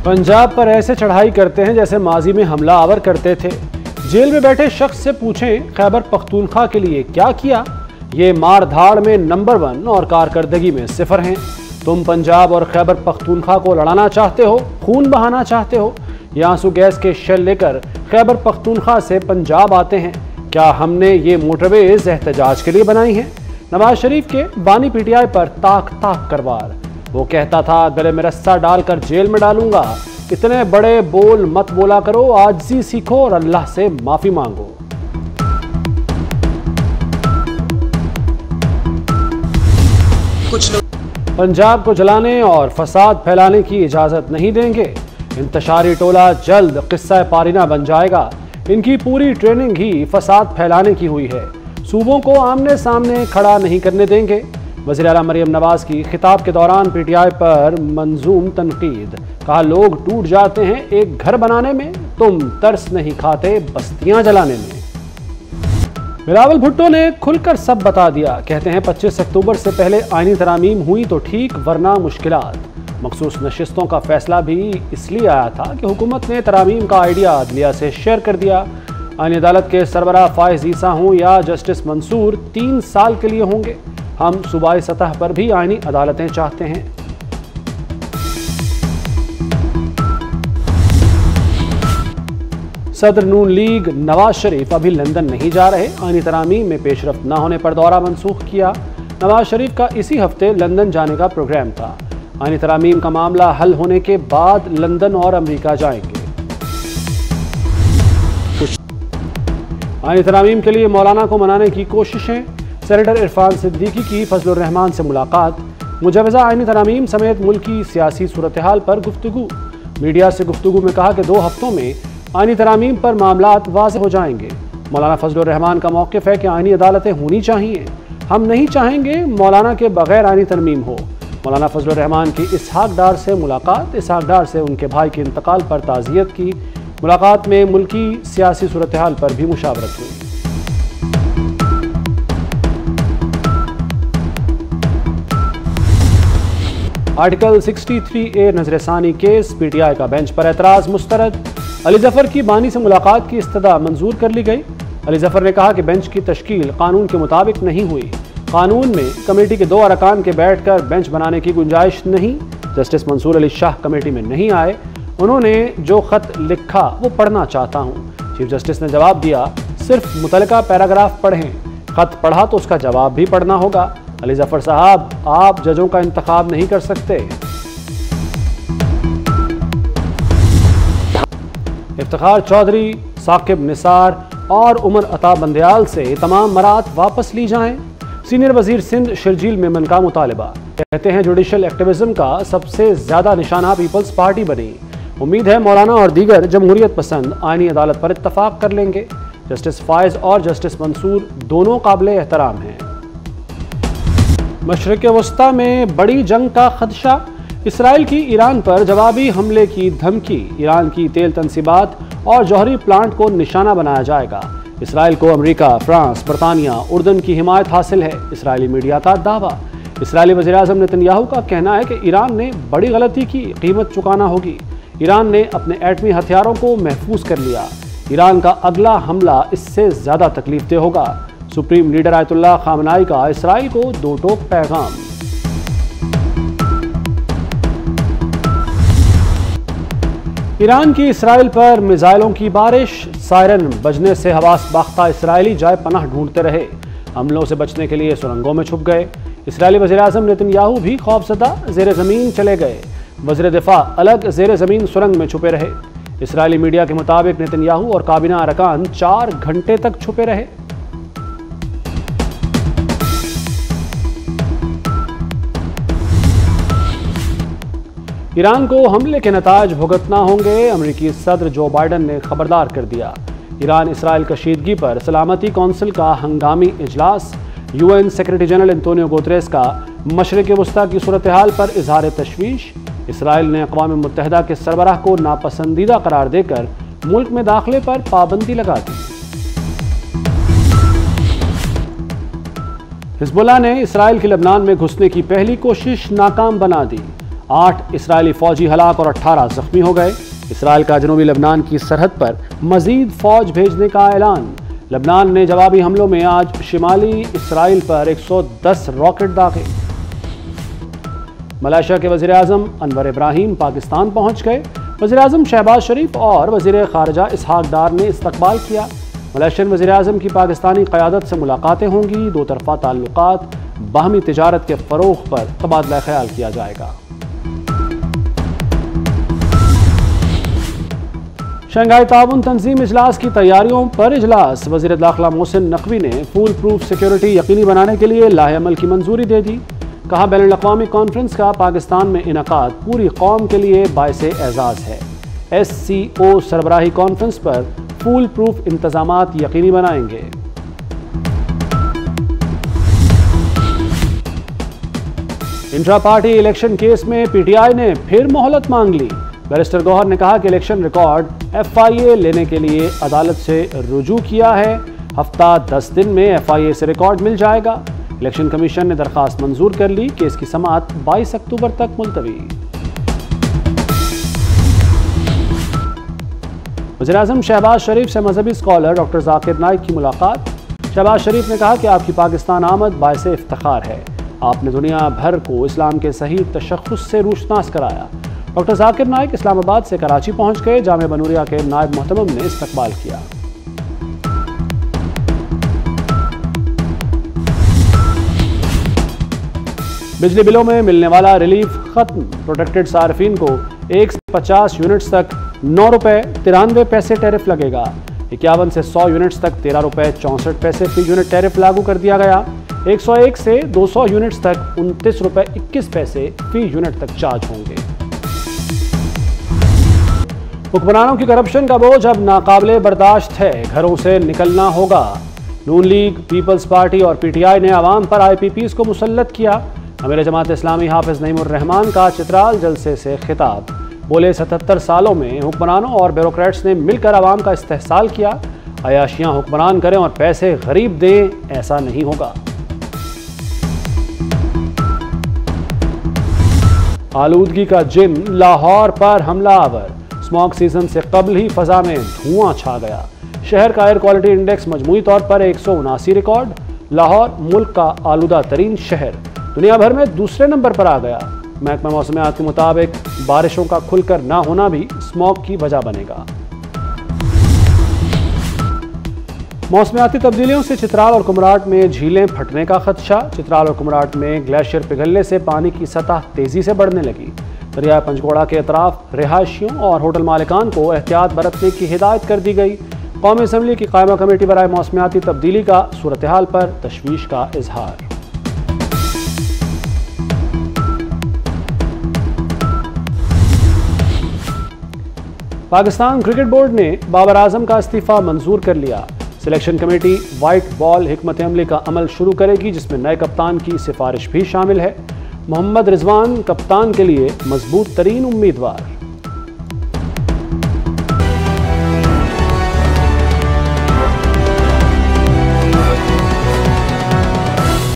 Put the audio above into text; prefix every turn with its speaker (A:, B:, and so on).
A: पंजाब पर ऐसे चढ़ाई करते हैं जैसे माजी में हमला आवर करते थे। जेल में बैठे शख्स से पूछें खैबर पख्तूनख्वा के लिए क्या किया। ये मार धाड़ में नंबर 1 और कारकर्दगी में 0 हैं। तुम पंजाब और खैबर पख्तूनख्वा को लड़ाना चाहते हो, खून बहाना चाहते हो। ये आंसू गैस के शेल लेकर खैबर पख्तूनख्वा से पंजाब आते हैं। क्या हमने ये मोटरवेज एहतजाज के लिए बनाई हैं? नवाज शरीफ के बानी पीटीआई पर ताक ताक कर वार। वो कहता था गले में रस्सा डालकर जेल में डालूंगा। इतने बड़े बोल मत बोला करो, आजिज़ी सीखो और अल्लाह से माफी मांगो।
B: कुछ
A: पंजाब को जलाने और फसाद फैलाने की इजाजत नहीं देंगे। इंतशारी टोला जल्द किस्सा पारीना बन जाएगा। इनकी पूरी ट्रेनिंग ही फसाद फैलाने की हुई है। सूबों को आमने सामने खड़ा नहीं करने देंगे। वज़ीर आला मरियम नवाज की खिताब के दौरान पीटीआई पर मंजूम तनकीद। कहा लोग टूट जाते हैं एक घर बनाने में, तुम तरस नहीं खाते बस्तियां जलाने में। बिलावल भुट्टो ने खुलकर सब बता दिया। कहते हैं 25 अक्टूबर से पहले आईनी तरामीम हुई तो ठीक, वरना मुश्किलात। मखसूस नशिस्तों का फैसला भी इसलिए आया था कि हुकूमत ने तरामीम का आइडिया अदलिया से शेयर कर दिया। आईनी अदालत के सरबराह फाइज ईसा हों या जस्टिस मंसूर 3 साल के लिए होंगे। हम सूबाई सतह पर भी आईनी अदालतें चाहते हैं। सदर नून लीग नवाज शरीफ अभी लंदन नहीं जा रहे। आईनी तरामीम में पेशरफ्त न होने पर दौरा मनसूख किया। नवाज शरीफ का इसी हफ्ते लंदन जाने का प्रोग्राम था। आईनी तरामीम का मामला हल होने के बाद लंदन और अमेरिका जाएंगे। आईनी तरामीम के लिए मौलाना को मनाने की कोशिशें। सेनेटर इरफान सिद्दीकी की फजलुर रहमान से मुलाकात। मुजवजा आईनी तरामीम समेत मुल्क की सियासी सूरत हाल पर गुफ्तगू। मीडिया से गुफ्तगू में कहा कि 2 हफ्तों में आईनी तरामीम पर मामलात वाज़ेह हो जाएंगे। मौलाना फजलुर रहमान का मौक़िफ़ है कि आईनी अदालतें होनी चाहिए। हम नहीं चाहेंगे मौलाना के बगैर आईनी तरमीम हो। मौलाना फजलुर रहमान की इसहाक डार से मुलाकात। इसहाक डार से उनके भाई के इंतकाल पर ताज़ियत की। मुलाकात में मुल्की सियासी सूरत हाल पर भी मुशावरत हुई। आर्टिकल 63A नजरसानी केस। पीटीआई का बेंच पर एतराज़ मुस्तरद। अली जफर की बानी से मुलाकात की इस्तदा मंजूर कर ली गई। अली जफर ने कहा कि बेंच की तश्कील कानून के मुताबिक नहीं हुई। कानून में कमेटी के 2 अरकान के बैठकर बेंच बनाने की गुंजाइश नहीं। जस्टिस मंसूर अली शाह कमेटी में नहीं आए। उन्होंने जो खत लिखा वो पढ़ना चाहता हूँ। चीफ जस्टिस ने जवाब दिया सिर्फ मुतलका पैराग्राफ पढ़ें। खत पढ़ा तो उसका जवाब भी पढ़ना होगा। अली जफर साहब, आप जजों का इंतखाब नहीं कर सकते। इफ्तिखार चौधरी, साकिब निसार और उमर अता बंदयाल से तमाम मरात वापस ली जाएं। सीनियर वजीर सिंध शर्जील मेमन का मुतालबा। कहते हैं जुडिशल एक्टिविज्म का सबसे ज्यादा निशाना पीपल्स पार्टी बनी। उम्मीद है मौलाना और दीगर जमहूरियत पसंद आईनी अदालत पर इत्तफाक कर लेंगे। जस्टिस फायज और जस्टिस मंसूर दोनों काबिल एहतराम हैं। मशरिक़ वस्ता में बड़ी जंग का खदशा। इसराइल की ईरान पर जवाबी हमले की धमकी। ईरान की तेल तनसीबात और जौहरी प्लांट को निशाना बनाया जाएगा। इसराइल को अमेरिका, फ्रांस, बरतानिया, उर्दन की हिमायत हासिल है। इसराइली मीडिया का दावा। इसराइली वज़ीर-ए-आज़म नेतन्याहू का कहना है कि ईरान ने बड़ी गलती की, कीमत चुकाना होगी। ईरान ने अपने एटमी हथियारों को महफूज कर लिया। ईरान का अगला हमला इससे ज़्यादा तकलीफ देह होगा। सुप्रीम लीडर आयतुल्लाह खामनाई का इसराइल को 2 टोक पैगाम। ईरान की इसराइल पर मिसाइलों की बारिश। सायरन बजने से हवास बाख्ता इसराइली जाए पनाह ढूंढते रहे। हमलों से बचने के लिए सुरंगों में छुप गए। इसराइली वज़ीर-ए-आज़म नेतन्याहू भी खौफज़दा ज़ेर ज़मीन चले गए। वज़ीर दिफा अलग ज़ेर ज़मीन सुरंग में छुपे रहे। इसराइली मीडिया के मुताबिक नेतन्याहू और काबीना अरकान 4 घंटे तक छुपे रहे। ईरान को हमले के नताज भुगतना होंगे। अमेरिकी सदर जो बाइडन ने खबरदार कर दिया। ईरान इसराइल कशीदगी पर सलामती कौंसिल का हंगामी इजलास। UN secretary general Antonio Guterres का मशरिक़ वस्ता की सूरत हाल पर इजहार तशवीश। इसराइल ने अक़वाम मुत्तहिदा के सरबराह को नापसंदीदा करार देकर मुल्क में दाखिले पर पाबंदी लगा दी। हिज़्बुल्लाह ने इसराइल की लबनान में घुसने की पहली कोशिश नाकाम बना दी। 8 इसराइली फौजी हलाक और 18 जख्मी हो गए। इसराइल का जनूबी लेबनान की सरहद पर मजीद फौज भेजने का ऐलान। लेबनान ने जवाबी हमलों में आज शिमाली इसराइल पर 110 रॉकेट दागे। मलेशिया के वज़ीर-ए-आज़म अनवर इब्राहिम पाकिस्तान पहुंच गए। वज़ीर-ए-आज़म शहबाज शरीफ और वज़ीर ख़ारिजा इसहाक डार ने इस्तकबाल किया। मलेशियन वज़ीर-ए-आज़म की पाकिस्तानी क़यादत से मुलाकातें होंगी। दो तरफ़ा ताल्लुकात, बाहमी तिजारत के फ़रोग़ पर तबादला ख्याल किया जाएगा। शंघाई ताउन तंजीम इजलास की तैयारियों पर इजलास। वज़ीर दाखिला मोहसिन नकवी ने फूल प्रूफ सिक्योरिटी यकीनी बनाने के लिए लाहे अमल की मंजूरी दे दी। कहा, बैनुल अक़वामी कॉन्फ्रेंस का पाकिस्तान में इनकाद पूरी कौम के लिए बाइसे एजाज़ है। SCO सरबराही कॉन्फ्रेंस पर फूल प्रूफ इंतजामात यकीनी बनाएंगे। इंट्रा पार्टी इलेक्शन केस में PTI ने फिर मोहलत मांग ली। बैरिस्टर गौहर ने कहा कि इलेक्शन रिकॉर्ड FIA लेने के लिए अदालत से रुजू किया है। हफ्ता 10 दिन में FIA से रिकॉर्ड मिल जाएगा। इलेक्शन कमीशन ने दरखास्त मंजूर कर ली। केस की समाअत 22 अक्टूबर तक मुलतवी। वज़ीर-ए-आज़म शहबाज शरीफ से मजहबी स्कॉलर डॉक्टर ज़ाकिर नाइक की मुलाकात। शहबाज शरीफ ने कहा कि आपकी पाकिस्तान आमद बाइसे इफ्तिखार है। आपने दुनिया भर को इस्लाम के सही तशख़्ख़ुस से रोशनास कराया। डॉक्टर ज़ाकिर नाइक इस्लामाबाद से कराची पहुंच गए। जामे बनूरिया के नायब मोहतमम ने इस्तकबाल किया। बिजली बिलों में मिलने वाला रिलीफ खत्म। प्रोटेक्टेड सार्फिन को 1 से 50 यूनिट्स तक 9 रुपये 93 पैसे टैरिफ लगेगा। 51 से 100 यूनिट्स तक 13 रुपये 64 पैसे फी यूनिट टैरिफ लागू कर दिया गया। 101 से 200 यूनिट्स तक 29 रुपये 21 पैसे फी यूनिट तक चार्ज होंगे। हुक्मरानों की करप्शन का बोझ अब नाकाबिले बर्दाश्त है। घरों से निकलना होगा। नून लीग, पीपल्स पार्टी और PTI ने आवाम पर IPPs को मुसल्लत किया। अमीर जमात इस्लामी हाफिज नईमुर रहमान का चित्राल जलसे से खिताब। बोले, 77 सालों में हुक्मरानों और ब्यूरोक्रेट्स ने मिलकर आवाम का इस्तेहसाल किया। अयाशियां हुक्मरान करें और पैसे गरीब दें, ऐसा नहीं होगा। आलूदगी का जिन लाहौर पर हमलावर। स्मॉग सीजन से कबल ही फजा में धुआं छा गया। शहर का एयर क्वालिटी इंडेक्स मजमूई तौर पर 179 रिकॉर्ड। लाहौर मुल्क का आलूदा तरीन शहर दुनिया भर में दूसरे नंबर पर आ गया। महकमा मौसमियात के मुताबिक बारिशों का खुलकर ना होना भी स्मॉग की वजह बनेगा। मौसमियाती तब्दीलियों से चित्राल और कुमराट में झीलें फटने का खदशा। चित्राल और कुमराट में ग्लेशियर पिघलने से पानी की सतह तेजी से बढ़ने लगी। दरिया पंचगोड़ा के अतराफ रिहायशियों और होटल मालिकान को एहतियात बरतने की हिदायत कर दी गई। कौमी असम्बली की कायमा कमेटी बराए मौसमियाती तब्दीली का सूरत हाल पर तशवीश का इजहार। पाकिस्तान क्रिकेट बोर्ड ने बाबर आजम का इस्तीफा मंजूर कर लिया। सिलेक्शन कमेटी वाइट बॉल हिकमत अमली का अमल शुरू करेगी, जिसमें नए कप्तान की सिफारिश भी शामिल है। मोहम्मद रिजवान कप्तान के लिए मजबूत तरीन उम्मीदवार।